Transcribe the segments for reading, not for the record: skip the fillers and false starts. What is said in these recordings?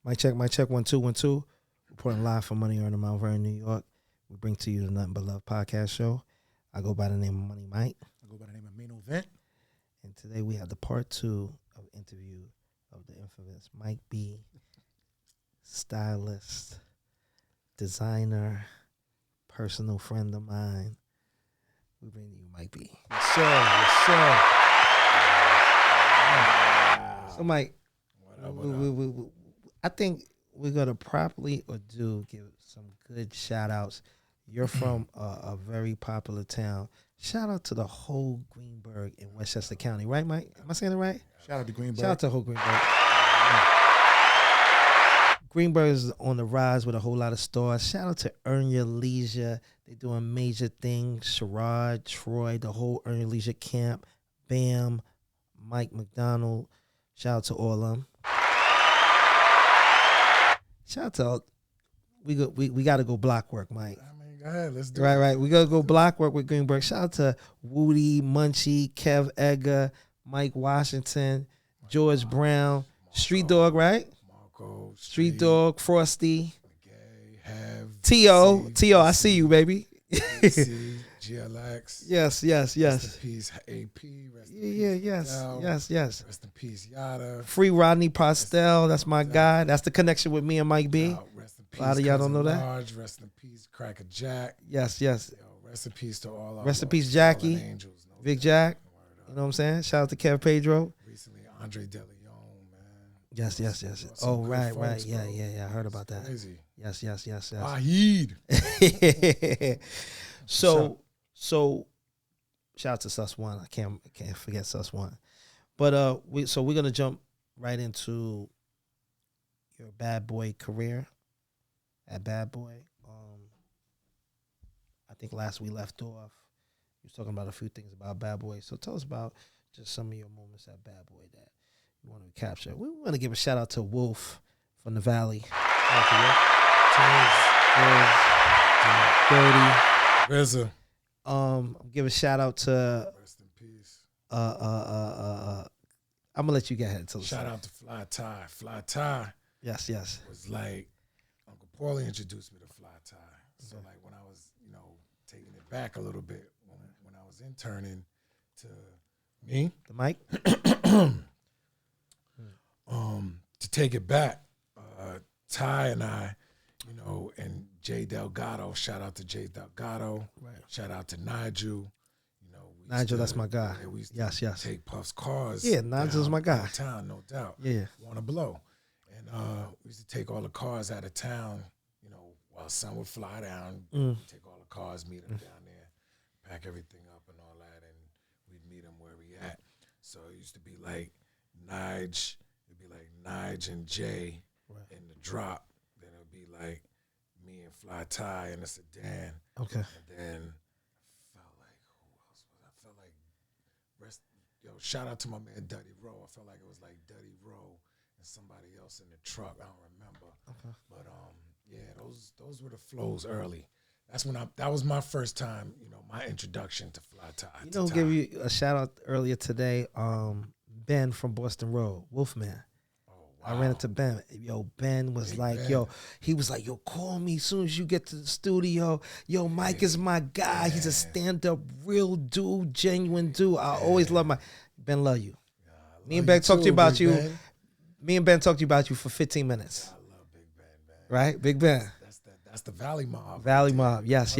Mic check, 1 2 1 2. Reporting live from Money on the Mount Vernon, New York. We bring to you the Nothing But Love podcast show. I go by the name of Moneymike. I go by the name of Mainovent. And today we have the part 2 of interview of the infamous Mike B, stylist, designer, personal friend of mine. We bring to you Mike B. Yes, sir. Yes, sir. So, Mike, What up? I think we're going to properly give some good shout outs. You're from a very popular town. Shout out to the whole Greenburgh in Westchester County, right, Mike? Am I saying it right? Shout out to Greenburgh. Shout out to the whole Greenburgh. Greenburgh is on the rise with a whole lot of stores. Shout out to Earn Your Leisure. They're doing major things. Sherrod, Troy, the whole Earn Your Leisure camp. Bam, Mike McDonald. Shout out to all of them. Shout out to all. We got to go block work, Mike. I mean, go ahead. Let's do it. Right. We got to go block work with Greenburgh. Shout out to Woody, Munchie, Kev Edgar, Mike Washington, George Brown, Street Dog, right? Marco, Street Dog, Frosty, Have T.O., I see you, baby. GLX. Yes. Rest in peace, AP. Rest in peace, Yes. Rest in peace, Yada. Free Rodney Postel, that's my guy. That's the connection with me and Mike B. Rest in peace, A lot of y'all don't know that. Large. Rest in peace, Cracker Jack. Yes. Yo, rest in pease to all our Rest in peace, fallen Jackie. Angels, no Big doubt. Jack. Word You know what I'm saying? Shout out to Kev Pedro. Recently, Andre De Leon, man. Yes. Some Oh, good right. folks, Yeah. bro. I heard about that. Crazy. Yes. Wahid. So shout out to Sus One. I can't forget Sus One. But we're gonna jump right into your Bad Boy career at Bad Boy. I think last we left off, you was talking about a few things about Bad Boy. So tell us about just some of your moments at Bad Boy that you want to capture. We want to give a shout out to Wolf from the Valley. Dirty. RZA. Give a shout out to Rest in peace. I'm gonna let you get ahead. Shout out to Fly Tie. Fly Tie Yes. was like, Uncle Paulie introduced me to Fly Tie. So like when I was, taking it back a little bit, when I was interning to me, The mic. to take it back, Ty and I, and Jay Delgado, shout out to Jay Delgado, Right. shout out to Nigel. We Nigel, used to- that's my guy. Yeah, we used to Yes. take Puff's cars. Yeah, Nigel's my guy. Town, no doubt. Yeah. Wanna blow. And we used to take all the cars out of town, while sun would fly down, take all the cars, meet them down there, pack everything up and all that, and we'd meet them where we at. So it used to be like Nige and Jay in the drop. Then it would be like me and Fly Tie in a sedan. Okay. And then I felt like, who else was I? felt like shout out to my man Duddy Rowe. I felt like it was like Duddy Rowe and somebody else in the truck. I don't remember. Okay. But yeah, those were the flows early. That was my first time, my introduction to Fly Tie. Give you a shout out earlier today. Ben from Boston Road, Wolfman. Oh, wow. I ran into Ben. Ben was like, Ben. he was like, call me as soon as you get to the studio. Mike is my guy. He's a stand-up, real dude, genuine dude. I always love Ben. Love you. Me and Ben talked to you about you. Ben. Me and Ben talked to you about you for 15 minutes. I love Big Ben, man. Right? Big Ben. That's the Valley Mob. Valley Mob. Yes.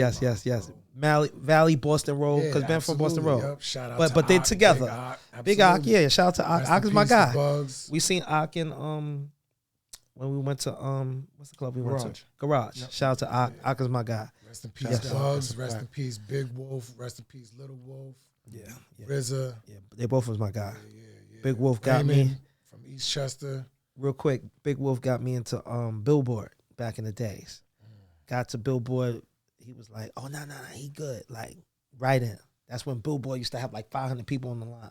Valley, Boston Road, because Ben from Boston Road. Yep. Shout out But to they Ock, together. Big Ock, yeah. Shout out to Ock. Rest Ock in is my peace to guy. Bugs. We seen Ock in when we went to what's the club we went to? Garage. Yep. Shout out to Ock. Ock is my guy. Rest in peace, Yes. Bugs. Rest in peace, Big Wolf. Rest in peace, Little Wolf. Yeah. RZA. Yeah. They both was my guy. Yeah. Big Wolf got me. Raymond from Eastchester. Real quick, Big Wolf got me into Billboard back in the days. Got to Billboard, he was like, oh, no, he good. Like, right in. That's when Billboard used to have like 500 people on the line.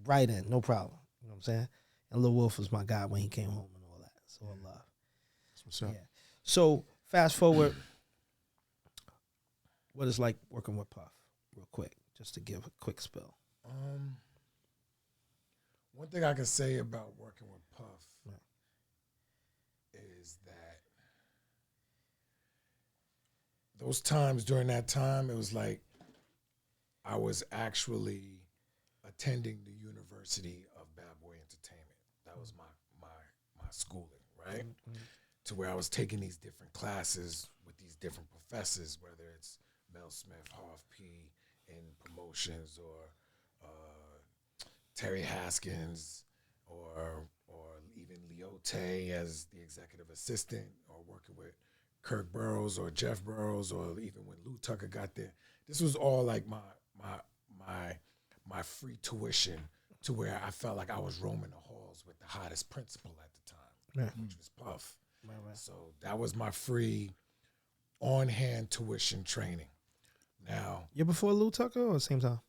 Right in, no problem. You know what I'm saying? And Lil Wolf was my guy when he came home and all that. So I love. That's what's up. Yeah. So fast forward, what it's like working with Puff, real quick, just to give a quick spill. One thing I can say about working with Puff is that those times during that time, it was like I was actually attending the University of Bad Boy Entertainment. That was my schooling, right? Mm-hmm. To where I was taking these different classes with these different professors, whether it's Mel Smith, Harv P. in promotions, or Terry Haskins, or even Leote as the executive assistant, or working with Kirk Burroughs or Jeff Burroughs, or even when Lou Tucker got there. This was all like my free tuition, to where I felt like I was roaming the halls with the hottest principal at the time, which was Puff. Right. So that was my free on-hand tuition training. Now, you're before Lou Tucker or same time?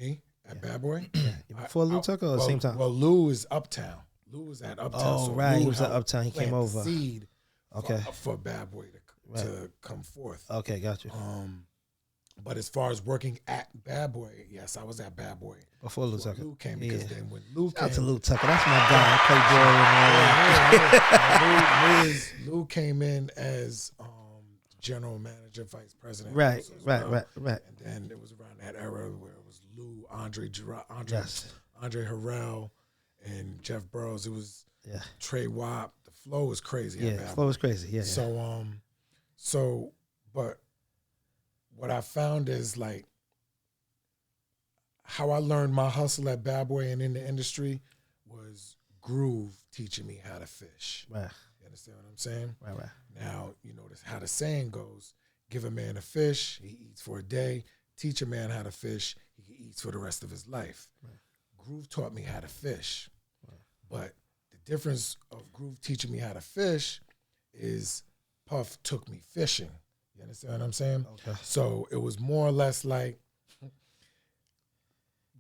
Me at Bad Boy? Yeah. Before Lou Tucker or same time? Well, Lou is Uptown. Lou was at Uptown. Oh, so right. Lou, he was at Uptown. He came over. Seed for Bad Boy to come forth. Okay, got you. But as far as working at Bad Boy, yes, I was at Bad Boy before Lou Tucker. Lou came, because then when Lou Shout came, out to Lou Tucker, that's my guy. I played Lou came in as general manager, vice president. Right. And then it was around that era where it was Lou, Andre Harrell, and Jeff Burroughs. It was Trey Wap. The flow was crazy. Yeah, the flow was crazy. Yeah. So, but what I found is like how I learned my hustle at Bad Boy and in the industry was Groove teaching me how to fish. Right. You understand what I'm saying? Right. Now, you know how the saying goes, give a man a fish, he eats for a day. Teach a man how to fish, he eats for the rest of his life. Right. Groove taught me how to fish. Right. But the difference of Groove teaching me how to fish is Puff took me fishing. You understand what I'm saying? Okay. So it was more or less like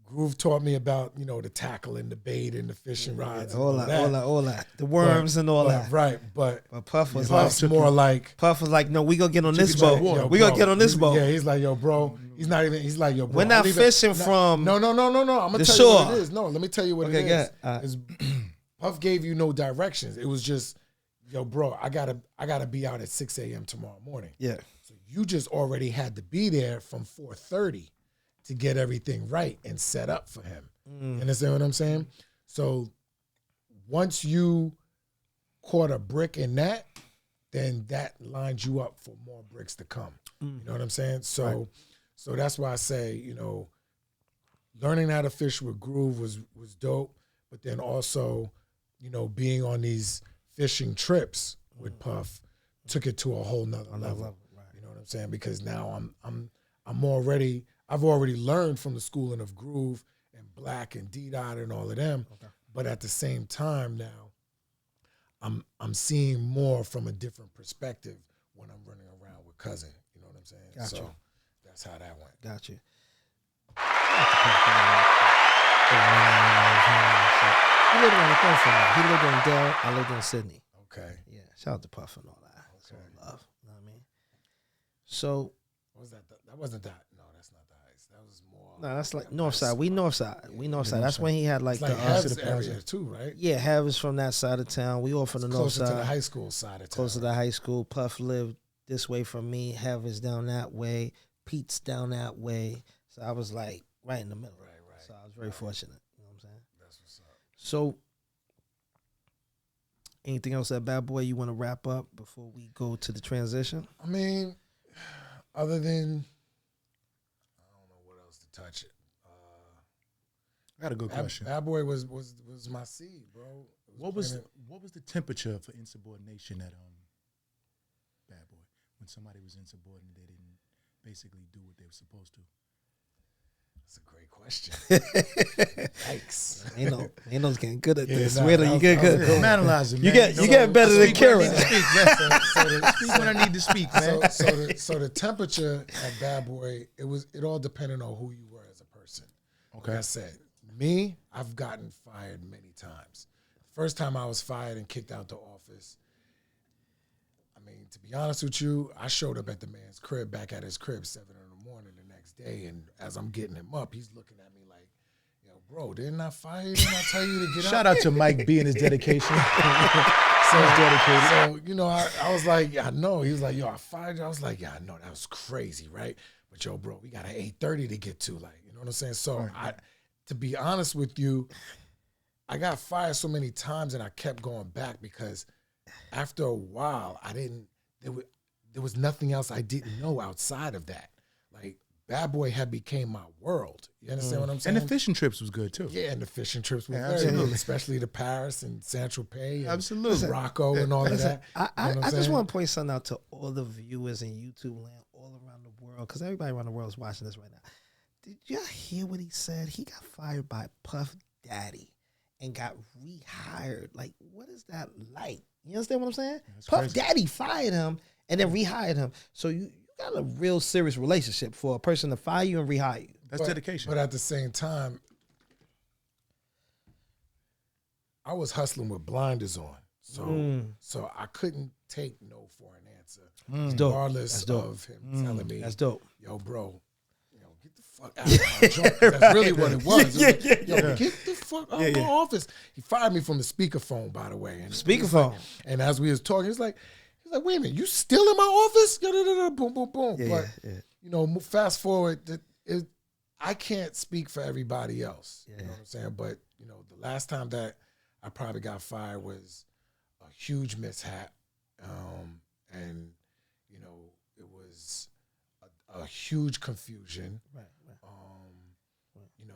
Groove taught me about, the tackle and the bait and the fishing rods. All that. The worms and all that. Right. But Puff was more like. Puff was like, no, we gonna get on this boat. We gonna get on this boat. Yeah, he's like, yo, bro. He's like, yo, bro. We're not fishing from. No. I'm gonna tell you what it is. No, let me tell you what it is. Puff gave you no directions. It was just, yo, bro, I gotta be out at 6 a.m. tomorrow morning. Yeah. So you just already had to be there from 4:30 to get everything right and set up for him. You understand what I'm saying? So once you caught a brick in that, then that lines you up for more bricks to come. You know what I'm saying? So so that's why I say, learning how to fish with Groove was dope, but then also, being on these fishing trips with Puff took it to a whole nother level. Right. You know what I'm saying? Because now I've already learned from the schooling of Groove and Black and D-Dot and all of them. Okay. But at the same time now, I'm seeing more from a different perspective when I'm running around with Cousin. You know what I'm saying? Gotcha. So that's how that went. Got you. He lived around the corner from me. He lived in Dell. I lived in Sydney. Okay. Yeah. Shout out to Puff and all that. Okay. That's all love. You know what I mean? So. What was that? That wasn't that. No, that's not the Heights. That was more. No, that's like North Side. We North Side. We North Side. That's when he had like the Havs area too, right? Yeah, Hav is from that side of town. We all from the North Side. Closer to the high school side of town. Closer to the high school. Puff lived this way from me. Hav is down that way. Pete's down that way. So I was like right in the middle. Right. So I was very fortunate. You know what I'm saying? That's what's up. So anything else at Bad Boy you want to wrap up before we go to the transition? I mean, other than I don't know what else to touch it. I got a good question. Bad Boy was my seed, bro. What was the temperature for insubordination at Bad Boy when somebody was insubordinate? They didn't basically do what they were supposed to. That's a great question. Yikes! Ain't getting good at this. Wait till you get good. I'm analyzing. You get better than Kira. Speak when I need to speak, man. So the temperature at Bad Boy, it all depended on who you were as a person. Okay. Like I said, me, I've gotten fired many times. The first time I was fired and kicked out the office, I mean, to be honest with you, I showed up at the man's crib, back at his crib, 7 in the morning the next day, and as I'm getting him up, he's looking at me like, yo, bro, didn't I fire you? Didn't I tell you to get up? Shout out to Mike B and his dedication. dedicated. So, you know, I was like, yeah, I know. He was like, yo, I fired you. I was like, yeah, I know. That was crazy, right? But yo, bro, we got an 8:30 to get to. Like, you know what I'm saying? So to be honest with you, I got fired so many times and I kept going back because after a while, there was nothing else I didn't know outside of that. Like, Bad Boy had became my world. You understand what I'm saying? And the fishing trips was good too. Yeah, and the fishing trips were very absolutely. good, especially to Paris and Saint-Tropez and Absolutely. Morocco and all of that. I just want to point something out to all the viewers in YouTube land all around the world, because everybody around the world is watching this right now. Did y'all hear what he said? He got fired by Puff Daddy and got rehired. Like, what is that like? You understand what I'm saying? Puff crazy. Daddy fired him and then rehired him. So you got a real serious relationship for a person to fire you and rehire you. That's dedication. But at the same time, I was hustling with blinders on. So I couldn't take no for an answer. Regardless of him telling me, That's dope. Yo, bro, get the fuck out of my joint. That's really what it was. Yo, get the fuck out of my office. He fired me from the speakerphone, by the way. And Speakerphone. And as we was talking, he's like, wait a minute, you still in my office? Boom, boom, boom. But you know, fast forward, I can't speak for everybody else. You know what I'm saying? But you know, the last time that I probably got fired was a huge mishap, and you know, it was a huge confusion. Right. You know,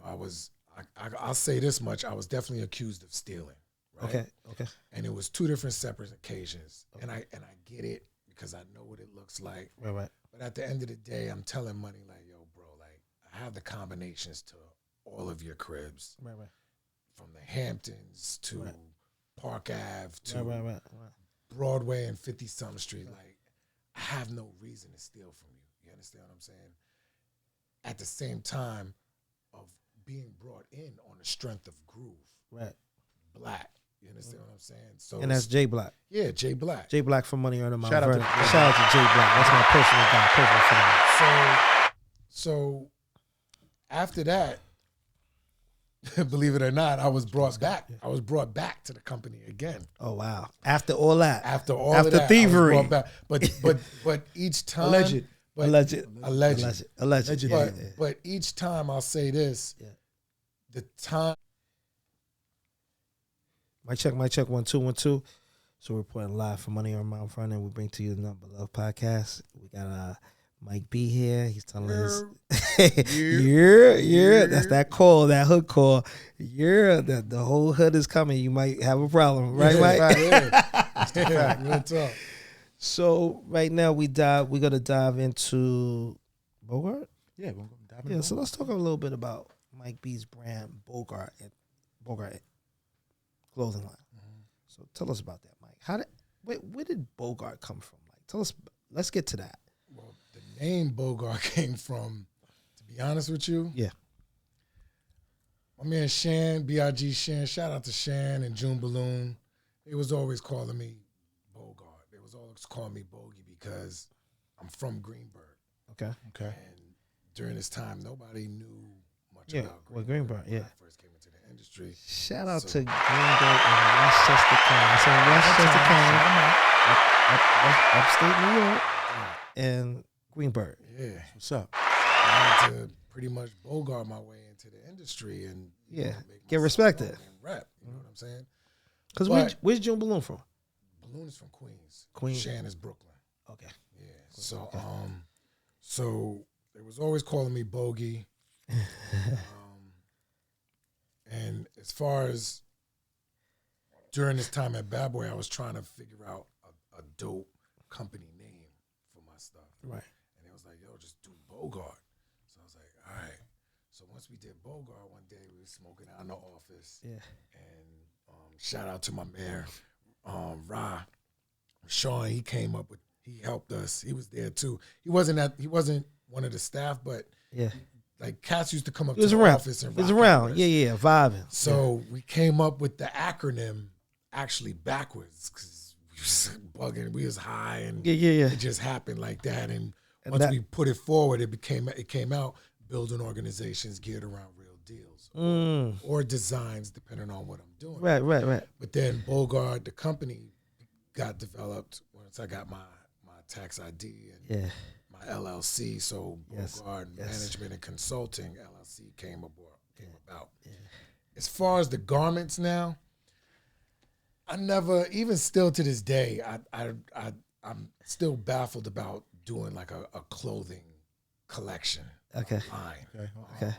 I'll say this much: I was definitely accused of stealing. Right? Okay. And it was two different separate occasions, and I get it because I know what it looks like. Right. But at the end of the day, I'm telling Money like, yo, bro, like I have the combinations to all of your cribs, Right. From the Hamptons to Park Ave to Right. Broadway and 50-something Street. Like, I have no reason to steal from you. You understand what I'm saying? At the same time of being brought in on the strength of Groove. Right. Black. You understand what I'm saying? So And that's Jay Black. Yeah, Jay Black. Jay Black from Money Earner Mount Shout out Vernon. to- Shout out to Jay Black. That's my personal guy, So after that, believe it or not, I was brought back. I was brought back to the company again. Oh wow! After all that, After that, thievery, I was brought back. But each time, alleged. But each time I'll say this: the time. Mic check 1 2 1 2. So we're reporting live from Money on Mount Vernon. We bring to you the NuttinButLuv podcast. We got Mike B here. He's telling us, yeah. That's that call, that hood call. Yeah, that the whole hood is coming. You might have a problem, right, Mike? That's the fact. Real talk. So right now we're gonna dive into Bogart. Yeah, we're gonna dive into So let's talk a little bit about Mike B's brand, Bogart clothing line. So tell us about that, Mike. Where did Bogart come from? Like, tell us. Let's get to that. Well, the name Bogart came from, to be honest with you. Yeah. My man Shan, B.I.G. Shan, shout out to Shan and June Balloon. They was always calling me Bogart. They was always calling me Bogey because I'm from Greenburg. Okay. And during this time, nobody knew much about Greenburg. Well, Greenburg, when I first came into the industry. Shout out to Greenburg and Westchester County. So Westchester County, upstate New York, and Greenburg. Yeah. What's up? I had to pretty much Bogart my way into the industry and make get myself respected known and rep. You know what I'm saying? Because where's June Balloon from? Balloon is from Queens. Queens. Shan is Brooklyn. Okay. Yeah. So so they was always calling me Bogey. And as far as during this time at Bad Boy, I was trying to figure out a dope company name for my stuff. Right. And it was like, yo, just do Bogart. So I was like, all right. So once we did Bogart, one day we were smoking out in the office. Yeah. And shout out to my mayor, Sean. He helped us. He was there too. He wasn't one of the staff, but like cats used to come up to the office and rock. He was around. Yeah, vibing. So we came up with the acronym actually backwards because we was bugging. We was high and it just happened like that. And once we put it forward, it came out building organizations geared around real deals or designs, depending on what I'm doing. Right. But then Bogart, the company, got developed once I got my tax ID and my LLC. So Bogart Management and Consulting LLC came about. Yeah. As far as the garments now, I never, even still to this day, I'm still baffled about doing like a clothing collection line. Okay.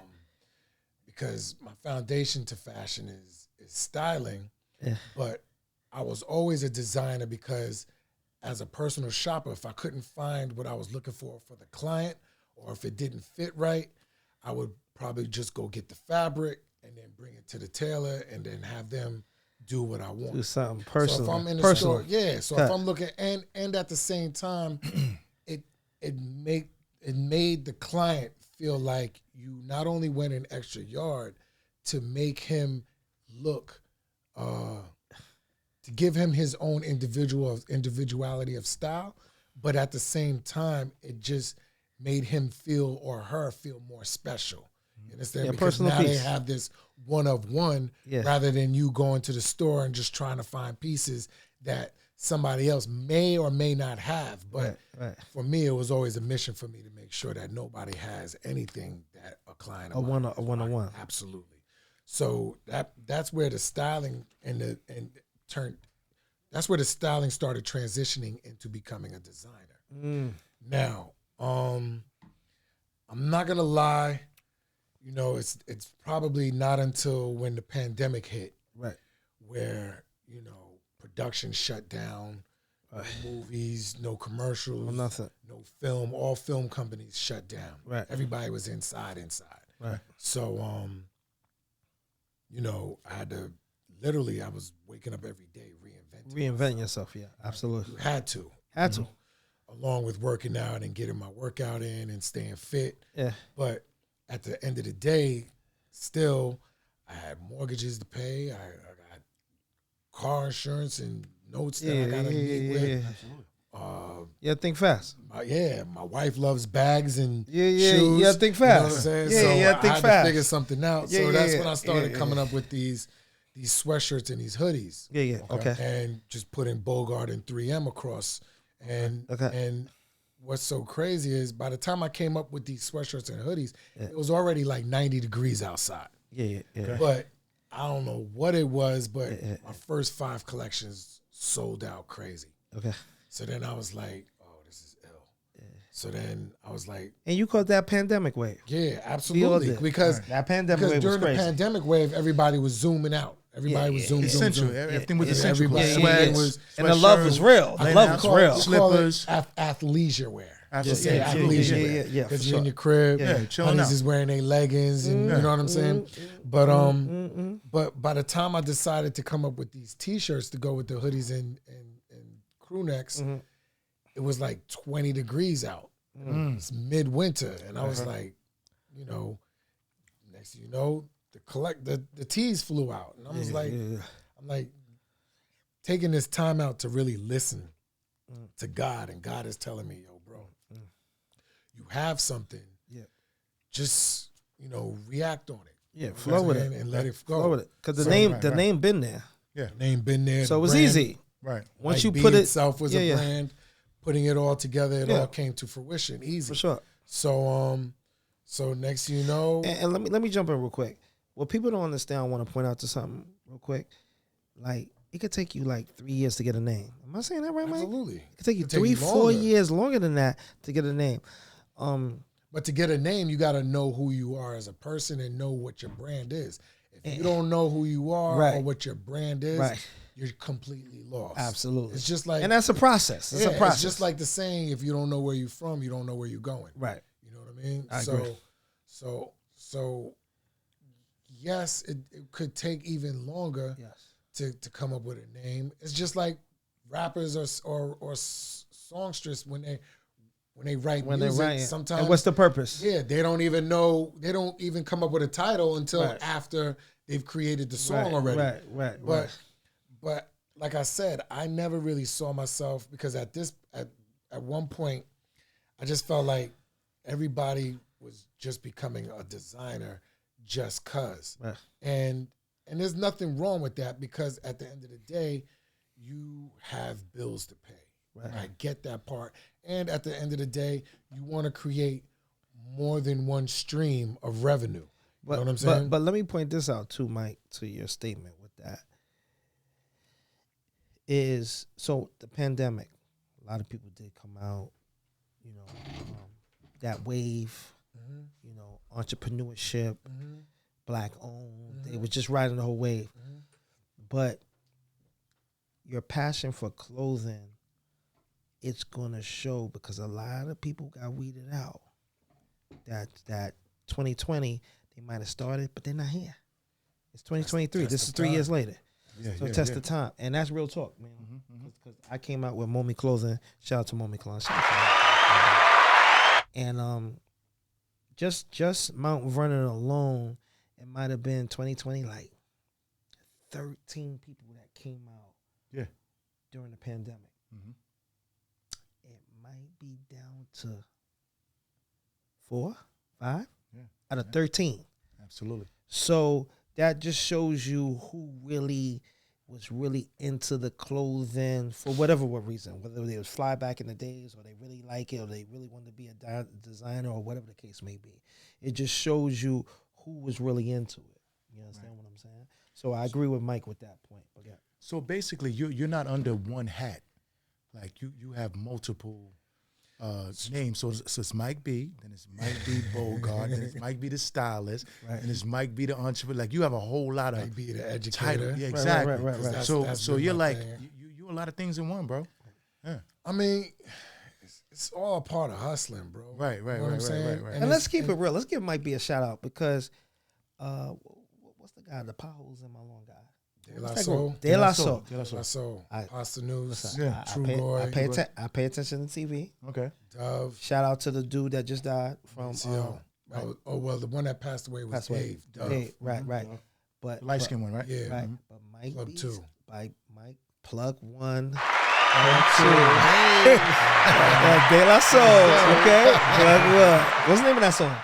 Because my foundation to fashion is styling, but I was always a designer because as a personal shopper, if I couldn't find what I was looking for the client, or if it didn't fit right, I would probably just go get the fabric and then bring it to the tailor and then have them do what I want. Do something personal. So if I'm in the store, so if I'm looking, and at the same time, it made the client feel like you not only went an extra yard to make him look, to give him his own individuality of style, but at the same time, it just made him feel or her feel more special. You understand? Because now they have this one of one rather than you going to the store and just trying to find pieces that somebody else may or may not have. But for me, it was always a mission for me to make sure that nobody has anything that a client of mine a one-on-one. Absolutely. So that's where the styling that's where the styling started transitioning into becoming a designer. Now, I'm not gonna lie, you know, it's probably not until when the pandemic hit, where, you know, production shut down, no movies, no commercials, nothing, no film. All film companies shut down. Everybody was inside. So, you know, I was waking up every day reinventing yourself. Yeah, absolutely. You had to. Along with working out and getting my workout in and staying fit. Yeah. But at the end of the day, still, I had mortgages to pay. I got car insurance and notes that I got to meet with. Yeah, think fast. My wife loves bags and shoes. Yeah, think fast. You know what I'm saying? Think I had fast. to figure something out. So that's when I started coming up with these sweatshirts and these hoodies. Okay. And just putting Bogart and 3M across. And what's so crazy is by the time I came up with these sweatshirts and hoodies, it was already like 90 degrees outside. But I don't know what it was, but my first 5 collections sold out crazy. Okay. So then I was like, oh, this is ill. So then I was like, and you caught that pandemic wave. Yeah, absolutely. Because that pandemic wave during was crazy. the pandemic wave, everybody was zooming out. Everybody was zoom. Everything was essential. Everybody was, and the love was real. The love was real. Slippers, athleisure wear. Athleisure wear. Because you're in your crib. Honeys is wearing their leggings, and you know what I'm saying. But by the time I decided to come up with these T-shirts to go with the hoodies and crew necks, it was like 20 degrees out. It's midwinter, and I was like, you know, next thing you know, the tees flew out, and I was I'm like taking this time out to really listen to God, and God is telling me, yo, bro, you have something, just, you know, react on it, flow with it and let it go, flow with it, because the name been there, name been there, so it was easy, once you put it itself was a brand, putting it all together, it all came to fruition easy for sure. So next you know, and let me jump in real quick. What people don't understand, I want to point out to something real quick. Like, it could take you like 3 years to get a name. Am I saying that right, Mike? Absolutely. It could take you 3-4 years longer than that to get a name. But to get a name, you got to know who you are as a person and know what your brand is. If you don't know who you are or what your brand is, you're completely lost. Absolutely. It's just like, and that's a process. It's a process. It's just like the saying, if you don't know where you're from, you don't know where you're going. Right. You know what I mean? I agree. So yes, it could take even longer to come up with a name. It's just like rappers or songsters when they write music. Sometimes, and what's the purpose? Yeah, they don't even know. They don't even come up with a title until after they've created the song already. But like I said, I never really saw myself, because at one point, I just felt like everybody was just becoming a designer just cause. And there's nothing wrong with that, because at the end of the day, you have bills to pay. Right. I get that part. And at the end of the day, you want to create more than one stream of revenue. You know what I'm saying? But let me point this out too, Mike, to your statement with that. Is so the pandemic, a lot of people did come out, you know, that wave, you know, entrepreneurship, black owned. They were just riding the whole wave. But your passion for clothing, it's gonna show because a lot of people got weeded out. That 2020, they might have started, but they're not here. It's 2023. This is 3 years later. So test the time. And that's real talk, man. Because I came out with Moneymike Clothing. Shout out to Moneymike Clothing. And just Mount Vernon alone, it might have been 2020, like 13 people that came out during the pandemic. It might be down to 4, 5 out of 13. Absolutely. So that just shows you who really was really into the clothing for whatever reason, whether they was fly back in the days or they really like it or they really wanted to be a designer or whatever the case may be. It just shows you who was really into it. You understand what I'm saying? So I agree with Mike with that point. But So basically, you're not under one hat. Like you have multiple names. So it's Mike B, then it's Mike B Bogart, then it's Mike B the stylist, and it's Mike B the entrepreneur. Like you have a whole lot of Mike B the educator. title. Yeah, exactly. Right. So you're like you a lot of things in one, bro. Yeah. I mean, it's all part of hustling, bro. Right. You know what I'm saying? Right. And let's keep it real. Let's give Mike B a shout out because what's the guy? The potholes in my long guy. De La Soul. De La Soul. Pasta News. Yeah. True Boy. I pay attention to TV. Okay. Dove. Shout out to the dude that just died from. Well, the one that passed away was Dave. Dove. Dave, right. But Light skin one, right? Yeah. right. But Mike Plug B's, 2. Mike plug 1. Plug 2. De La Soul. Okay. Plug 1. What's the name of that song?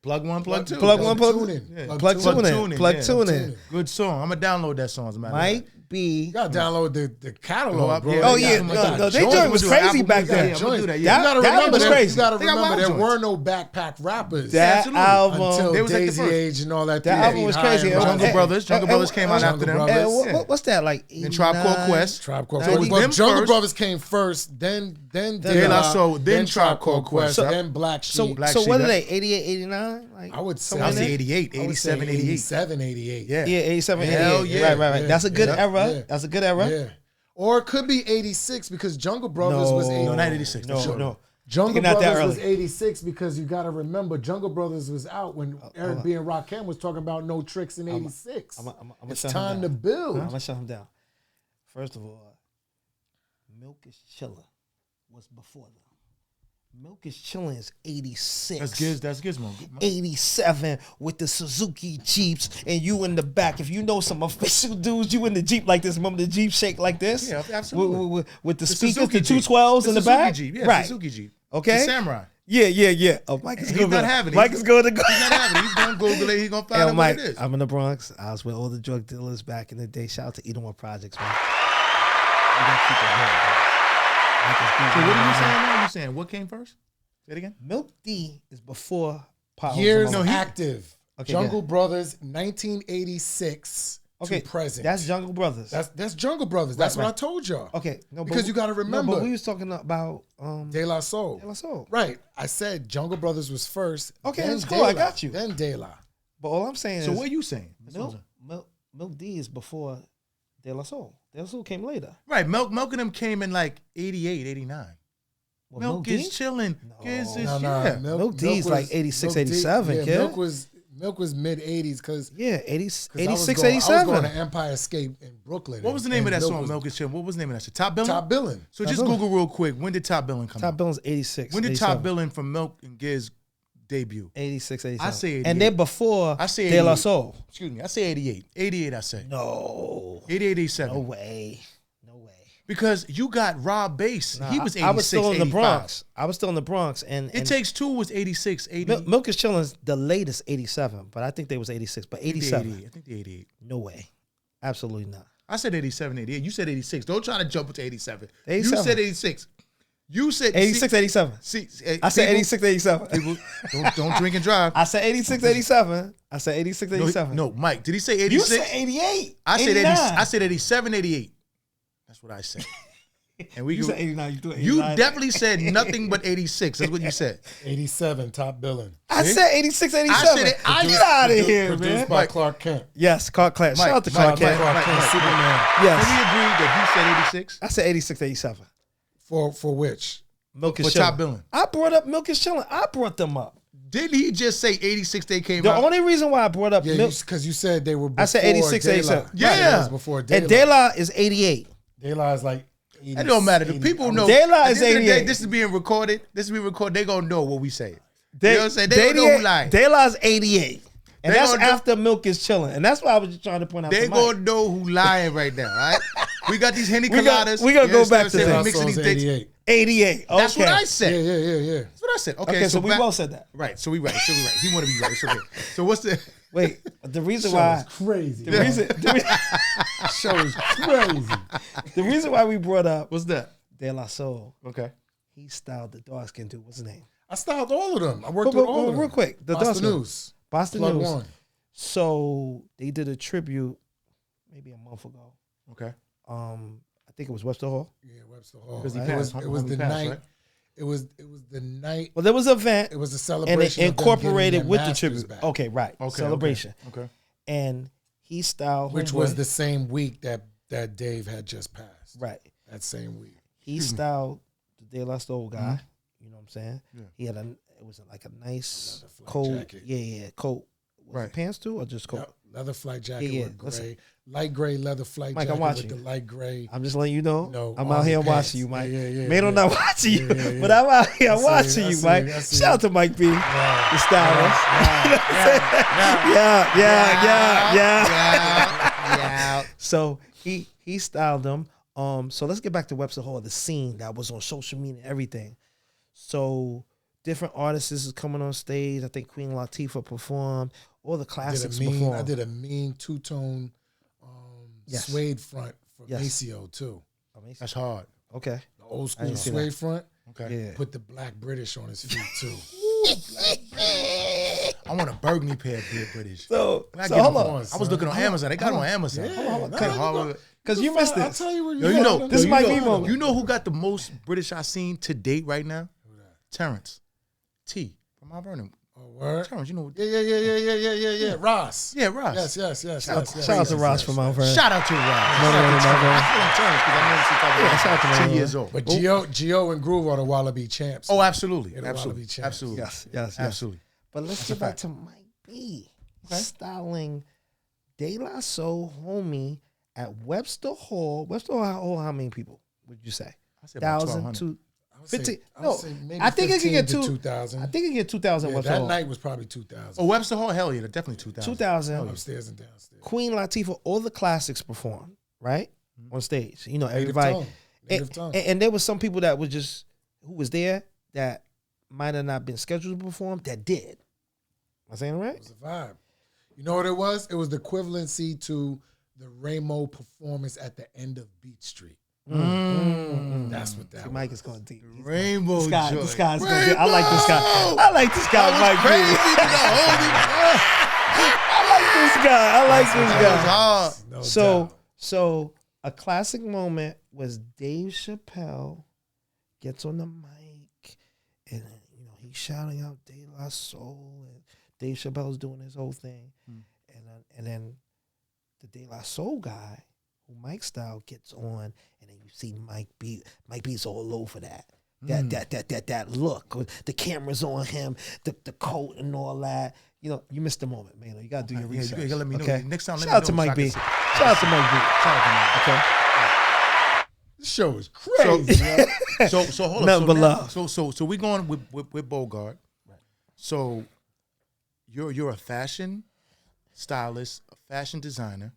Plug 1, plug 2. Plug 1, plug Tune in. Yeah. Plug tune in. Plug yeah. tune in. Good song. I'm gonna download that song as a matter of fact. Mike B. You gotta download the catalog, bro. Oh yeah, no, they joint was crazy back then. I'm gonna do that. You gotta remember was that. crazy. You gotta They got remember there wild were no backpack rappers That absolutely. album, until They was like the Daisy first. Age and all that. That album was crazy. Jungle Hey, Brothers. Jungle Brothers came out after them. Brothers. what's that like? And Tribe Called Quest. Tribe Called So it was them Quest. Jungle first. Brothers came first, then De La Soul, then Tribe Called Quest, then Black So Sheep. Black so Sheep, what are yeah. they? 88, 89? Like I would say somewhere I in would say there? 88, I would say 87, 88. 87, 88. Yeah. Yeah, 87, Hell 88. yeah. Right. Yeah. That's a good Yeah. era. Yeah. That's a good era. Yeah. Or it could be 86 because Jungle Brothers was 86. No, not 86. No, Sure. no. Jungle Not that Brothers was early. 86 because you got to remember Jungle Brothers was out when Eric B. and Rakim was talking about no tricks in 86. I'm It's shut him time to down. build. I'm gonna shut him down. First of all, Milk is Chillin' was before them. Milk is Chillin' is 86. That's Gizmo. 87 with the Suzuki Jeeps and you in the back. If you know some official dudes, you in the Jeep like this. Remember the Jeep shake like this? Yeah, absolutely. With the speakers, Suzuki the Jeep. 212s in the Suzuki back? Jeep. Yeah, right. Suzuki Jeep. Okay. The Samurai. Yeah. Oh, Mike is He's good. not having it. Mike is good to go. He's not having it. He's going to Google it. He's going to find Yo, out Mike, what it is. I'm in the Bronx. I was with all the drug dealers back in the day. Shout out to Edenwood Projects, man. We gotta keep it real, man. So what are you saying now? You saying what came first? Say it again. Milk D is before Potholes. Years on my life. active. Okay, Jungle Brothers, 1986 Okay, to present. that's Jungle Brothers. That's Jungle Brothers. That's Right, what right. I told y'all. Okay, no, Because you gotta remember- No, but we was talking about De La Soul. De La Soul. Right. I said Jungle Brothers was first. Okay, then that's cool. De La, I got you. Then De La. But all I'm saying So is what are you saying? Milk D is before De La Soul. De La Soul came later. Right. Milk and them came in like 88, 89. Well, Milk is chilling. Yeah. Milk D is was- like 86, Milk D- 87, yeah, kid. Milk was mid 80s because Yeah, 80, I was 86, going, I was 87. going to Empire Escape in Brooklyn. What was the name of that song? Milk is chilling. What was the name of that shit? Top Billin'? Top Billin'. So just Billin'. Google real quick. When did Top Billin' come Top out? Billing's 86. When did 87. Top Billin' from Milk and Giz debut? 86, 87. I say 88. And they're before I say De La 88. Soul. Excuse me. I say 88. 88, I say. No. 88, 87. No way. Because you got Rob Bass. Nah, He was 86, I was still in the 85. Bronx. I was still in the Bronx. And It Takes Two was 86, 80. Milk is Chillin's the latest 87, but I think they was 86. But 87. I think the 88. No way. Absolutely not. I said 87, 88. You said 86. Don't try to jump into 87. 87. You said 86. You said 86, 87. See, I said 86, 87. People, don't drink and drive. I said 86, 87. I said 86, 87. No, Mike, did he say 86? You said 88. I said 89. I said 87, 88. That's what I said. And You said 89. You threw 89. You definitely said nothing but 86. That's what you said. 87 top billing. I said 86, 87. I said it. Get out of here, Produced man. by Clark Kent. Yes, Clark Kent. Shout out to Clark Kent. Clark Kent, Superman. Yes. Can we agree that he said 86? I said 86, 87. For which? Milk is For chilling. top billing. I brought up Milk is chilling. I brought them up. Didn't he just say 86 they came The out? only reason why I brought up Yeah, Milk, because you said they were before I said 86, De La. 87. Yeah. Right, that was before De La. and De La is 88. De La is like 80. It don't matter. The people know. De La At is the end of the day, 88. this is being recorded. They gonna know what we say. They, You know what I'm saying? They don't know who lying. De La's 88. And They that's gonna know- after Milk is chilling. And that's why I was just trying to point out They to Mike. gonna know who lying right now. All right. We got these Henny We got- coladas. we gotta You go understand back to what I'm saying? that. We mixing these dicks. 88. 88. Okay. That's what I said. Yeah. That's what I said. Okay, Okay, so we back- both said that. Right. So we right. He want to be right. It's okay. So what's the? Wait, the reason Show why is crazy. the Show is crazy. reason why we brought up What's that? De La Soul, Okay. he styled the dark skin dude. What's his name? I styled all of them. I worked with all of them. Real quick, the dark Boston skin. News. Boston Plug News. one. So they did a tribute maybe a month ago. Okay. I think it was Webster Hall. Yeah, Webster Hall. Because he It passed. was, it was Homie the passed, night. right? It was the night. Well, there was an event It was a and celebration. it of them incorporated getting with their the masters tribute. back, Okay, right. Okay. Celebration. Okay. And he styled which Homeboy. was the same week that Dave had just passed. right. That same week. He styled the De La Soul guy. Mm-hmm. You know what I'm saying? Yeah. He had it was like a nice Leather flight coat. jacket. Yeah, coat. Was Right. it pants too or just coat? Yep. Leather flight jacket Yeah, with listen. gray, light gray leather flight Mike, I'm jacket watching with the you. light gray. I'm just letting you know. No, I'm out army here pants. watching you, Mike. Yeah. Man, I'm not watching you, Yeah. but I'm out here I see watching it, you, I Mike. see it, I see Shout out it. to Mike B, the stylist. Yeah. So he styled them. So let's get back to Webster Hall, the scene that was on social media and everything. So different artists is coming on stage. I think Queen Latifah performed. All the classics performed. I did a mean two-tone Yes. suede front for Yes. Maceo too. Amazing. That's hard. Okay. The old I school didn't see suede front. Okay. Yeah. Put the black British on his feet too. I want a burgundy pair of British. So I hold them on. on. I was looking on Amazon. They got them on Amazon. Yeah, Okay, hard. Because you missed I'll this. tell you where Yo, you know, This yo, might you be know, moment. You know who got the most British I seen to date right now? Terrence T from Mount Vernon. Oh, word? Terrence, you know. Yeah. Ross. Yeah, Ross. Yes. Shout out to Ross from Mount Vernon. Shout out to Ross. Mount Vernon, Mount Vernon. I call him Terrence because I know since I was shout out to Mount 10 Vernon. years old. But Gio and Groove are the Wallaby champs. Oh, absolutely. They're the Absolutely. Wallaby champs. Absolutely. Yes. Absolutely. But let's That's get a back fact. to Mike B. Styling De La Soul homie at Webster Hall. Webster Hall, how many people would you say? I said about 1,000 1,200. to I would say- 50. I No, would say maybe I think it could get 15 to 2,000. 2,000. I think it could get 2,000 Yeah, Webster that Hall. night was probably 2,000. Oh, Webster Hall? Hell yeah, definitely 2,000. 2,000. Upstairs and downstairs. Queen Latifah, all the classics performed, right? On stage. You know, Native everybody. tongue. Native tongue. And there was some people that was just, who was there that might have not been scheduled to perform that did. Am I saying it right? It was a vibe. You know what it was? It was the equivalency to the Ramo performance at the end of Beach Street. That's what that See, was. Mike is going deep. Rainbow This guy, joint. this guy's going deep. I like this guy. I like this guy, Mike B. I like this guy. No doubt. So a classic moment was Dave Chappelle gets on the mic and he's shouting out De La Soul and Dave Chappelle's doing his whole thing, and then the De La Soul guy who Mike style gets on, and then you see Mike B. Mike B's all over that. That look, the camera's on him, the coat and all that. You missed the moment, man. You gotta do your Yeah, research. you gotta let me know. Okay? Next time, let Shout out me to know Mike so I B. can Shout out to Mike B. Shout out to Mike. Okay. This show is crazy. So hold on. Nothing but love. So we going with Bogart. Right. So you're a fashion stylist, a fashion designer,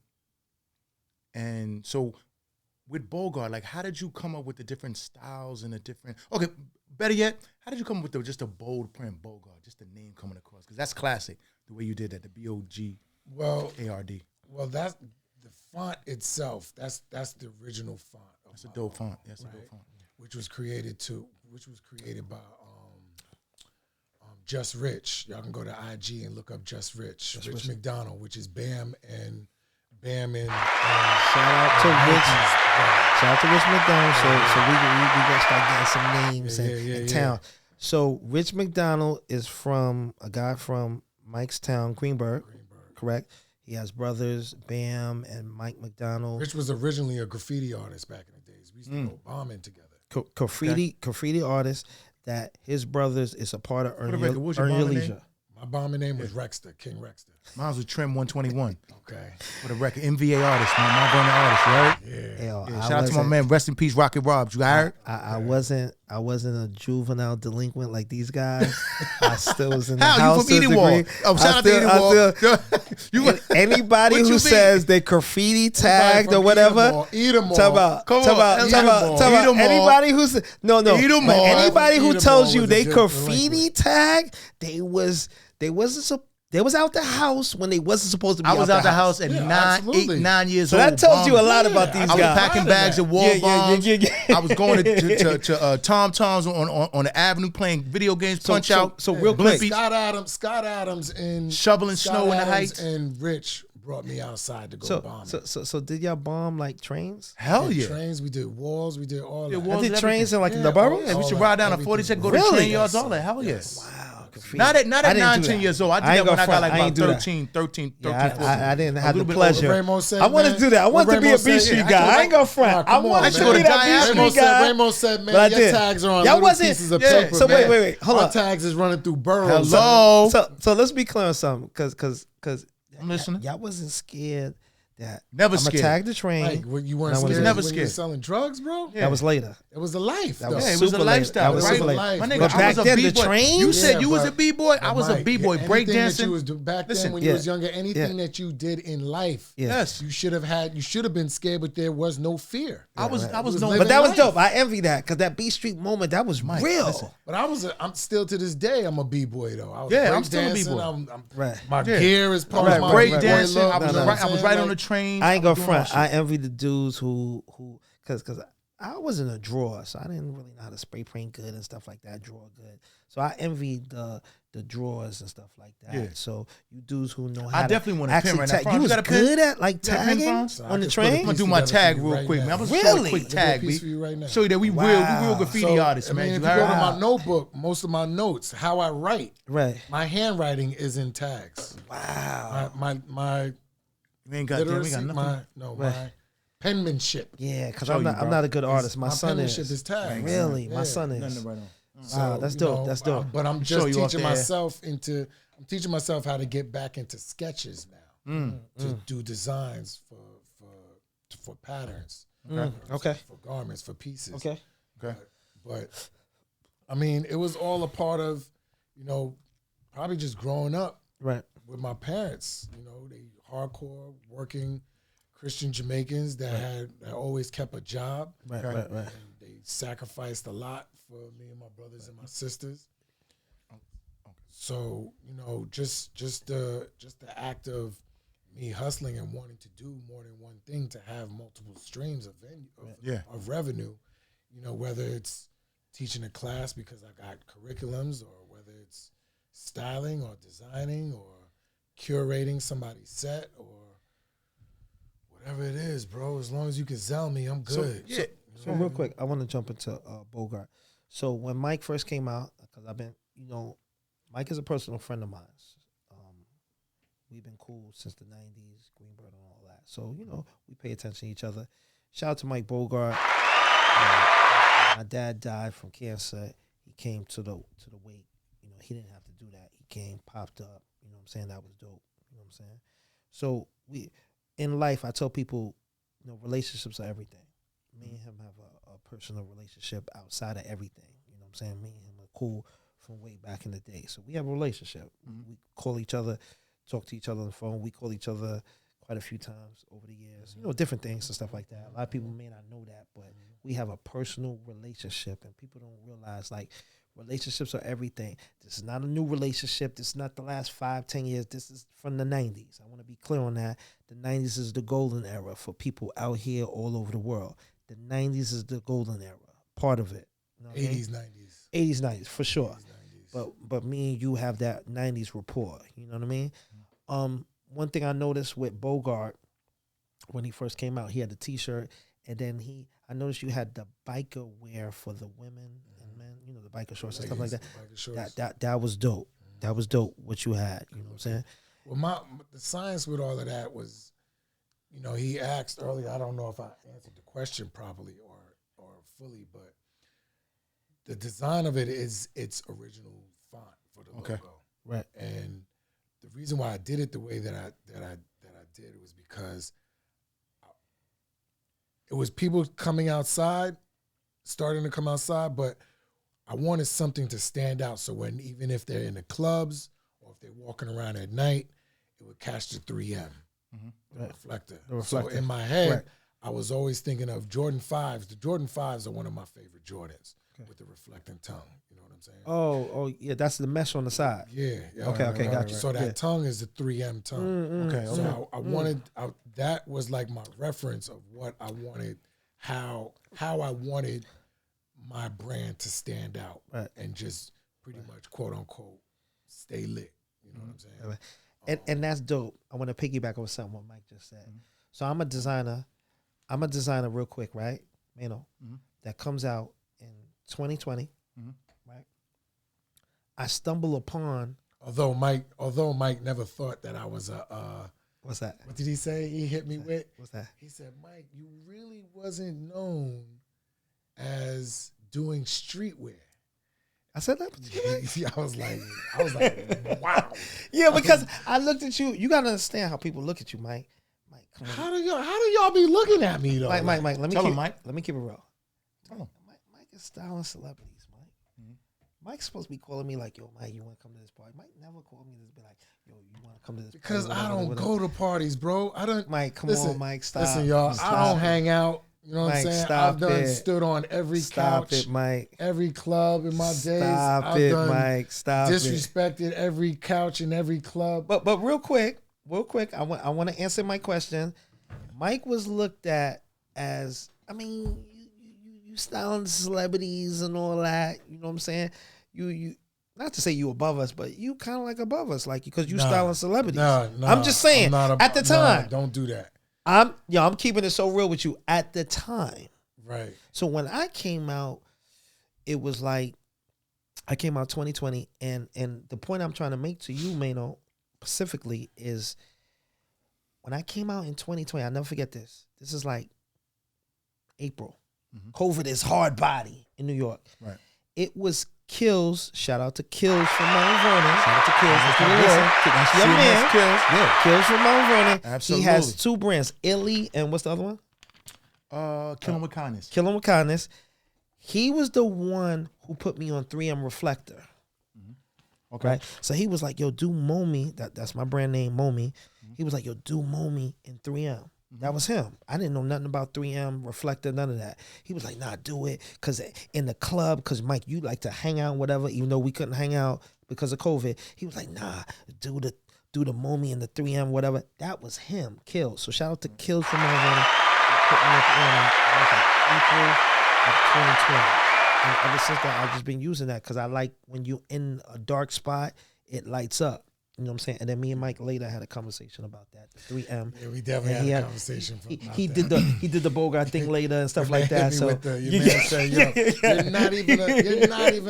and so with Bogart, like, how did you come up with the different styles and the different? Okay, better yet, how did you come up with just a bold print Bogart, just the name coming across? Because that's classic, the way you did that, the BOGARD. Well, the font itself, that's the original font. That's a dope font. That's a dope font. Which was created by Just Rich. Y'all can go to IG and look up Just Rich. Rich McDonald, which is Bam and shout out to Rich. Shout out to Rich McDonald. So we gonna start getting some names in town. So Rich McDonald is from a guy from Mike's town, Greenberg. Correct. He has brothers, Bam and Mike McDonald. Rich was originally a graffiti artist back in the days. We used to go bombing together. Graffiti artist that his brothers is a part of Earn Your Leisure. My bomber name was Rexter, King Rexter. Mine was Trem 121. Okay. For the record, MVA artist, man. Mount Vernon artist, right? Yeah. Shout out to my man. Rest in peace, Rocket Robs. You heard? I wasn't a juvenile delinquent like these guys. I still was in the house. You from Edinburgh? Oh, shout out to Edinburgh. Anybody who says they graffiti tagged or whatever, talk about anybody who's anybody who tells you they graffiti tagged, they was out the house when they wasn't supposed to be. I was out the house at 9 years old. So that tells you a lot about these guys. I was packing bags of wall bombs. I was going to Tom Tom's on the avenue playing video games, Punch Out. So real quick, Scott Adams and shoveling snow in the Heights, and Rich brought me outside to go bomb. So did y'all bomb like trains? Hell yeah. Trains, we did walls, we did all that. I did trains in like the boroughs? Yeah, we should ride down to 42nd, go to train yards, all that. Hell yeah. Wow. Not at 9, 10 years old. I did that when I got like about 13, 14. I didn't have the pleasure. Said, I wanted to do that. I wanted to be a B Street guy. I ain't gonna front. I wanted to be that B Street guy. Raymond said, man, your tags are on little pieces of paper. So wait. Hold on. My tags is running through boroughs. Hello. So let's be clear on something, because I'm listening. Y'all wasn't scared that never I'm gonna tag the train. Like, you weren't scared never when you were selling drugs, bro? Yeah. That was later. It was a life. That was it was a lifestyle. That was super late. My nigga, but back then, the trains. You said you was a B-boy. I was a B-boy. Breakdancing. Back then, when you was younger, anything that you did in life, yes, you should have been scared, but there was no fear. I was no. But that was dope. I envy that, because that B Street moment, that was real. Listen. But I'm still to this day, I'm a B-boy though. I'm still a B-boy. My gear is part of my breakdancing. I was right on the train. I ain't gonna front. I envy the dudes who because I wasn't a drawer, so I didn't really know how to spray paint good and stuff like that, draw good. So I envied the drawers and stuff like that. Yeah. So you dudes who know how I definitely want a pin right now. You was good at like tagging on the train? I'm gonna do my tag real quick, man. I'm gonna show you a quick tag, B. Show you that we real graffiti artists, man. If you go to my notebook, most of my notes, how I write, my handwriting is in tags. Wow. My we ain't got nothing. My penmanship. Yeah, because I'm not a good artist. My son is tagged. Really? My son is. Wow, that's dope. That's dope. But I'm just teaching myself how to get back into sketches now. To do designs for patterns. Okay. For garments, for pieces. Okay. But I mean, it was all a part of, probably just growing up with my parents. They hardcore working Christian Jamaicans that had always kept a job. Right. And they sacrificed a lot for me and my brothers and my sisters. So, just the act of me hustling and wanting to do more than one thing, to have multiple streams of revenue, whether it's teaching a class because I got curriculums, or whether it's styling or designing or curating somebody's set, or whatever it is, bro. As long as you can sell me, I'm good. So real quick, I want to jump into Bogart. So when Mike first came out, because I've been, Mike is a personal friend of mine. We've been cool since the 90s, Greenberg and all that. So, we pay attention to each other. Shout out to Mike Bogart. My dad died from cancer. He came to the wake. He didn't have to do that. He came, popped up. You know what I'm saying? That was dope. You know what I'm saying? So in life, I tell people, relationships are everything. Me and him have a personal relationship outside of everything. You know what I'm saying? Me and him are cool from way back in the day. So we have a relationship. We call each other, talk to each other on the phone. We call each other quite a few times over the years. Different things and stuff like that. A lot of people may not know that, but we have a personal relationship, and people don't realize, like, Relationships are everything. This is not a new relationship. This is not the last 5-10 years. This is from the 90s. I want to be clear on that. The 90s is the golden era for people out here all over the world. The 90s is the golden era, part of it. You know what 80s, I mean? 90s. 80s, 90s, for sure. 80s, 90s. But me and you have that 90s rapport. You know what I mean? One thing I noticed with Bogart, when he first came out, he had the T-shirt, and then I noticed you had the biker wear for the women and men, you know, the biker shorts and stuff like that. That was dope. That was dope what you had. You know what I'm saying? Well, the science with all of that was, you know, he asked earlier, I don't know if I answered the question properly or fully, but the design of it is its original font for the logo. Right. And the reason why I did it the way that I did was because it was people coming outside, starting to come outside, but I wanted something to stand out. So even if they're in the clubs or if they're walking around at night, it would catch the 3M, the reflector. So in my head, I was always thinking of Jordan 5s. The Jordan 5s are one of my favorite Jordans with the reflecting tongue. You know what I'm saying? Oh, yeah, that's the mesh on the side. Yeah. Okay, gotcha. So that tongue is the 3M tongue. So I wanted, that was like my reference of what I wanted, how I wanted my brand to stand out and just pretty much, quote unquote, stay lit. You know what I'm saying? And that's dope. I want to piggyback over something what Mike just said. So I'm a designer real quick, right? You know, that comes out in 2020, right? I stumble upon. Although Mike never thought that I was a. What's that? What did he say? He hit me with. What's that? He said, "Mike, you really wasn't known as doing streetwear." I said that. I was like, wow. Yeah, because I looked at you. You gotta understand how people look at you, Mike. Mike, come on. How do y'all be looking at me though? Mike, let me tell keep, him, Mike. Let me keep it real. Tell him. Mike is styling celebrities, Mike. Mike's supposed to be calling me like, yo, Mike, you want to come to this party? Mike never called me to be like, yo, you want to come to this because party? I don't go to parties, bro. I don't. Mike, come listen, on, Mike, stop. Listen, y'all, I don't hang out. You know what I'm saying? Stop I've done it. stood on every Stop couch, it, Mike. every club in my days. Stop it, Mike. Stop disrespected every couch in every club. But real quick, I want to answer my question. Mike was looked at as, I mean, you styling celebrities and all that. You know what I'm saying? You not to say you above us, but you kind of like above us, like because you styling celebrities. No, I'm just saying. At the time, don't do that. I'm keeping it so real with you at the time. Right. So when I came out, it was like I came out 2020, and the point I'm trying to make to you, Maino, specifically is when I came out in 2020, I'll never forget this. This is like April. COVID is hard body in New York. Right. It was Kills. Shout out to Kills from Mount Vernon. Shout out to Kills. That's your man. Kills. Yeah. Kills from Mount Vernon. Absolutely. He has two brands, Illy and what's the other one? Kill 'em with kindness. Kill 'em with kindness. He was the one who put me on 3M Reflector. Okay. Right? So he was like, yo, do Momi. That's my brand name, Momi. He was like, yo, do Momi in 3M. That was him. I didn't know nothing about 3M, Reflector, none of that. He was like, nah, do it. Because in the club, because Mike, you like to hang out, whatever, even though we couldn't hang out because of COVID. He was like, nah, do the Momi and the 3M, whatever. That was him, Kills. So shout out to Kills from Mount Vernon. Put me on April of 2020. And ever since that, I've just been using that because I like when you're in a dark spot, it lights up. You know what I'm saying? And then me and Mike later had a conversation about that, the 3M. Yeah, we definitely had a conversation. He did the Bogart thing later and stuff like that. So your man said, "Yo, you're not even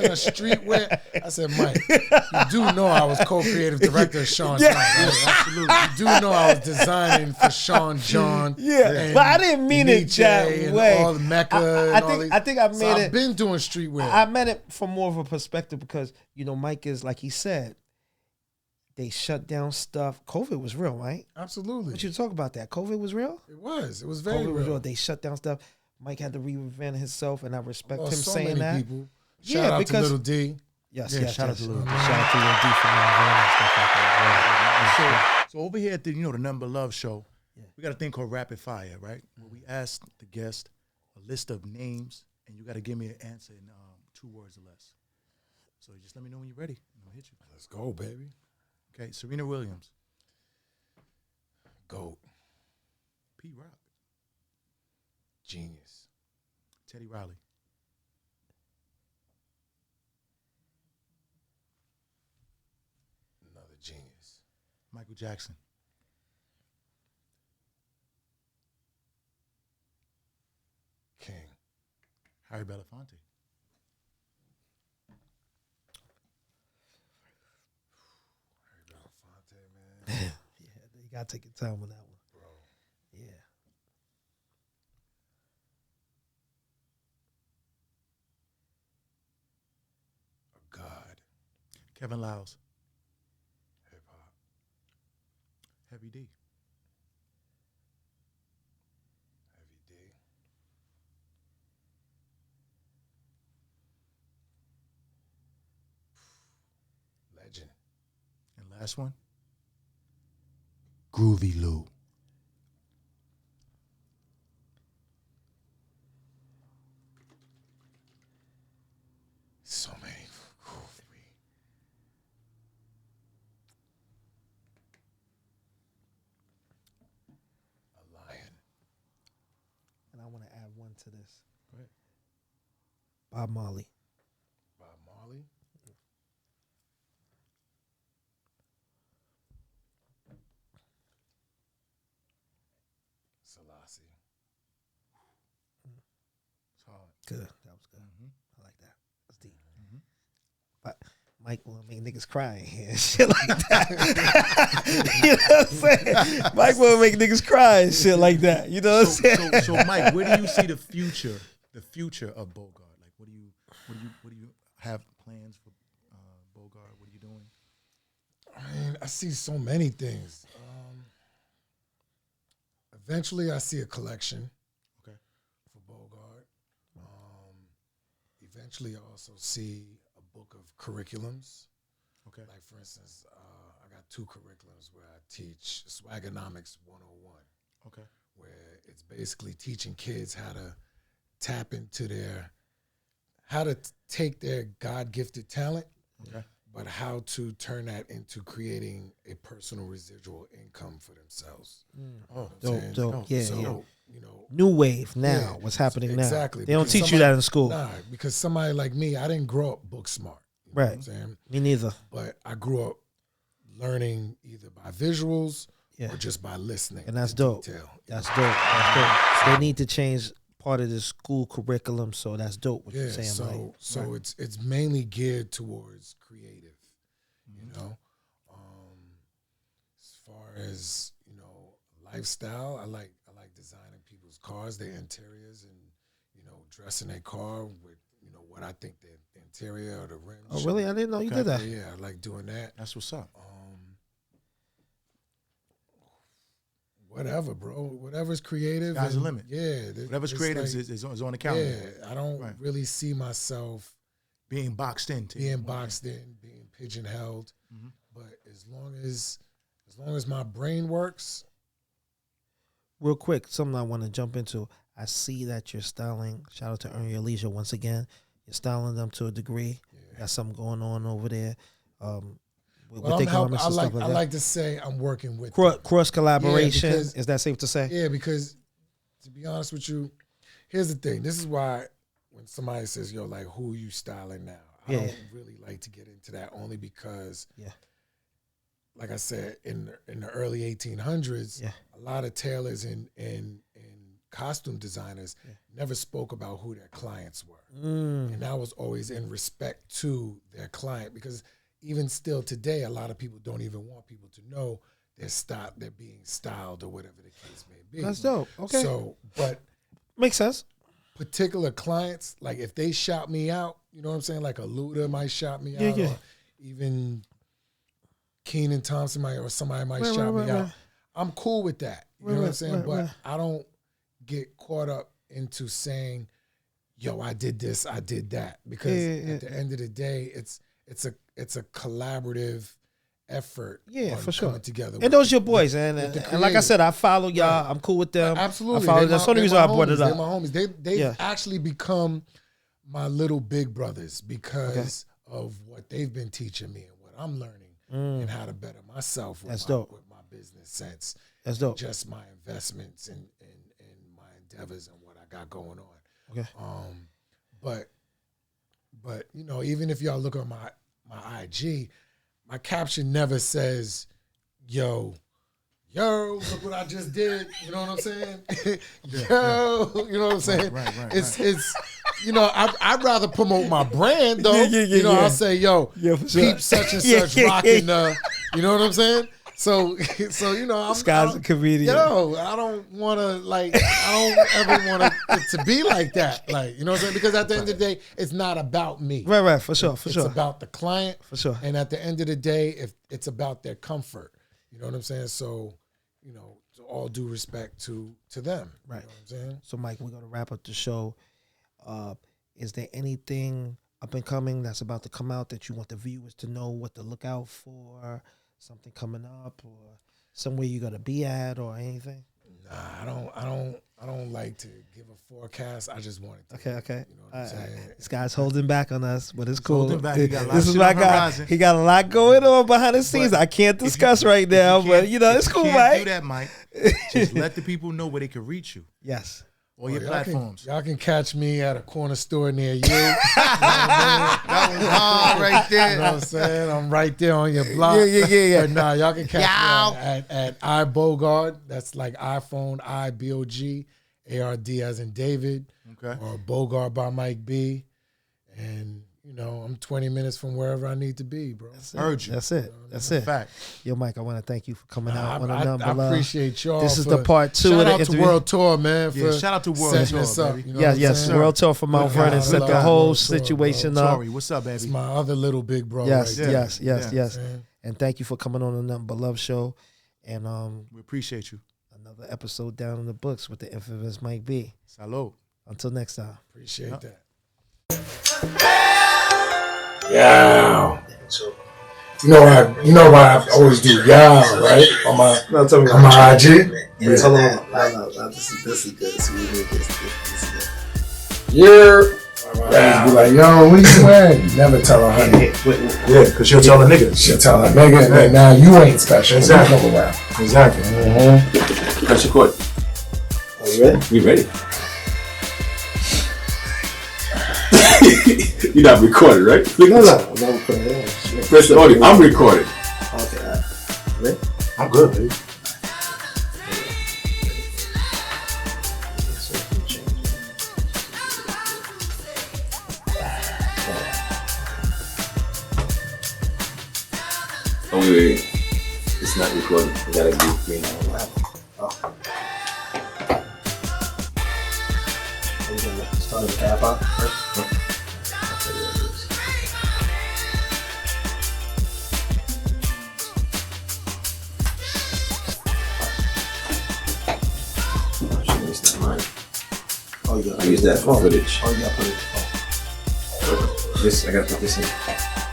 a streetwear." I said, "Mike, you do know I was co-creative director of Sean John. Right? Absolutely. You do know I was designing for Sean John. Yeah, but I didn't mean it that way. All the Mecca. I think I made it. I've been doing streetwear. I meant it from more of a perspective because Mike is like he said. They shut down stuff. COVID was real, right? Absolutely. What you talk about that? COVID was real? It was. It was very COVID was real. They shut down stuff. Mike had to reinvent himself, and I respect him so saying many that. People. Shout out to Little D. Yes, shout out to Little D. Shout out to Little D from Mount Vernon and stuff like that. So over here at the the NuttinButLuv show, we got a thing called Rapid Fire, right? Where we ask the guest a list of names, and you got to give me an answer in 2 words or less. So just let me know when you're ready. I'll hit you. Let's go, baby. Okay, Serena Williams. GOAT. P. Rock. Genius. Teddy Riley. Another genius. Michael Jackson. King. Harry Belafonte. Harry Belafonte, man. Yeah, you gotta take your time on that one, Bro. Yeah. A god. Kevin Liles. Hip hop. Heavy D. Heavy D. Legend. And last one. Groovy Lou. So many. A lion. And I want to add one to this. Go ahead. Bob Marley. Bob Marley. Selassie. It's hard. Good. That was good. Mm-hmm. I like that. That's deep. Mm-hmm. But Mike will make niggas cry in here and shit like that. You know what I'm saying? Mike will make niggas cry and shit like that. You know what I'm saying? So Mike, where do you see the future of Bogart? Like, what do you have plans for Bogart? What are you doing? I mean, I see so many things. Eventually, I see a collection. Okay. For Bogart. Eventually, I also see a book of curriculums. Okay. Like, for instance, I got 2 curriculums where I teach Swagonomics 101. Okay. Where it's basically teaching kids how to tap into take their God-gifted talent, Okay. but how to turn that into creating a personal residual income for themselves. Oh, Dope. Yeah, so, yeah. you know, New wave now. Yeah, What's happening exactly, now? They don't because teach you that in school. Nah, because somebody like me, I didn't grow up book smart. You know Right. what I'm saying? Me neither. But I grew up learning either by visuals Yeah. or just by listening. And that's to dope. detail. That's dope. That's dope. They need to change part of the school curriculum, so that's dope what Yeah, you're saying, Mike. so Right. it's mainly geared towards creative, Mm-hmm. you know. As far as, you know, lifestyle, I like designing people's cars, their interiors, and, you know, dressing their car with, you know, what I think the interior or the rims. Oh, really? I didn't know you did that. Yeah, I like doing that. That's what's up. Whatever, bro. Whatever's creative. Sky's the limit. Yeah. Whatever's it's creative like, is on the calendar. Yeah, I don't Right. really see myself Being boxed in. being boxed in, being pigeonholed. Mm-hmm. But as long as my brain works, Real quick, something I want to jump into. I see that you're styling. Shout out to Earn Your Leisure once again. You're styling them to a degree. yeah. Got something going on over there. With Well, their garments I and stuff like I that. like to say I'm working with them. Cross collaboration. Yeah, because- Is that safe to say? Yeah, because to be honest with you, here's the thing. This is why when somebody says, yo, like, who are you styling now? I Yeah. don't really like to get into that, only because, Yeah. like I said, in the early 1800s, Yeah. a lot of tailors and costume designers never spoke about who their clients were. And that was always in respect to their client, because even still today, a lot of people don't even want people to know they're being styled or whatever the case may be. That's dope. Okay. So, but Makes sense. particular clients, like if they shout me out, you know what I'm saying? Like a Luda might shout me out, Yeah. or even Keenan Thompson might, or somebody might Right, shout right, me right, out. right. I'm cool with that. You know what I'm saying? right, But right. I don't get caught up into saying, yo, I did this, I did that. Because at the end of the day, it's a collaborative effort. Yeah, on for sure. coming together. And those your boys, and with the like I creative. said, I follow y'all. Right. I'm cool with them. Absolutely. I follow. That's the only reason I brought it They're up. my homies. They've Yeah. actually become my little big brothers because of what they've been teaching me and what I'm learning and how to better myself with, with my business sense. That's dope. Just my investments and my endeavors and what I got going on. Okay. But you know, even if y'all look on my IG, my caption never says, yo, look what I just did. You know what I'm saying? You know what I'm saying? Right. It's you know, I'd rather promote my brand though. You know, I'll say, yo, peep such and such rocking you know what I'm saying? So you know, Sky's a comedian. Yo, I don't want to I don't ever want it to be like that. Like, you know what I'm saying? Because at the end of the day, it's not about me. Right, for sure. It's about the client. For sure. And at the end of the day, if it's about their comfort. You know what I'm saying? So, you know, all due respect to them. Right. You know what I'm saying? So, Mike, we're going to wrap up the show. Is there anything up and coming that's about to come out that you want the viewers to know what to look out for? Something coming up, or somewhere you got to be at, or anything? Nah, I don't like to give a forecast. I just want it to. Okay. You know what I'm saying? This guy's holding back on us, but it's cool. This is my guy. He got a lot going on behind the scenes. I can't discuss right now, but you know, it's cool, Mike. Do that, Mike. Just let the people know where they can reach you. Yes. All your platforms. Y'all can catch me at a corner store near you. That was hard right there. You know what I'm saying? I'm right there on your block. Yeah. But nah, y'all can catch me at IBOGARD. That's like iPhone, IBOGARD as in David. Okay. Or Bogart by Mike B. And, you know, I'm 20 minutes from wherever I need to be, bro. That's it. That's it. Fact. Yo, Mike, I want to thank you for coming out on I NuttinButLuv. appreciate y'all. This is the part 2 shout of the out interview. to World Tour, man. Yeah, shout out to World Tour, baby. You know what I'm Yes, saying? World Tour from Mount Vernon set the whole situation up. Sorry, what's up, baby? It's my other little big bro. Yes, right there. yes. And thank you for coming on the NuttinButLuv show. And we appreciate you. another episode down in the books with the infamous Mike B. Salud. Until next time. Appreciate that. Yeah. You know why I always do yeah, right? On my IG. Yeah. Tell them. No, this is good. So we need this is good. Yeah. Yeah. Be like, yo, what you wearing? You never tell her, honey. Yeah, because she'll tell a nigga. She'll tell her nigga, and then now you ain't special. Exactly. You come around. Exactly. Press record. Are you ready? We ready. You're not recording, right? No, I'm not recording. Press the audio. I'm recording. Okay, ready? I'm good, baby. Oh, wait. It's not recording. We gotta do green now. Oh. Are you gonna start the cap out first? I use that for footage. Oh, you gotta put it. This, I gotta put this in.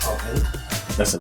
Okay. That's a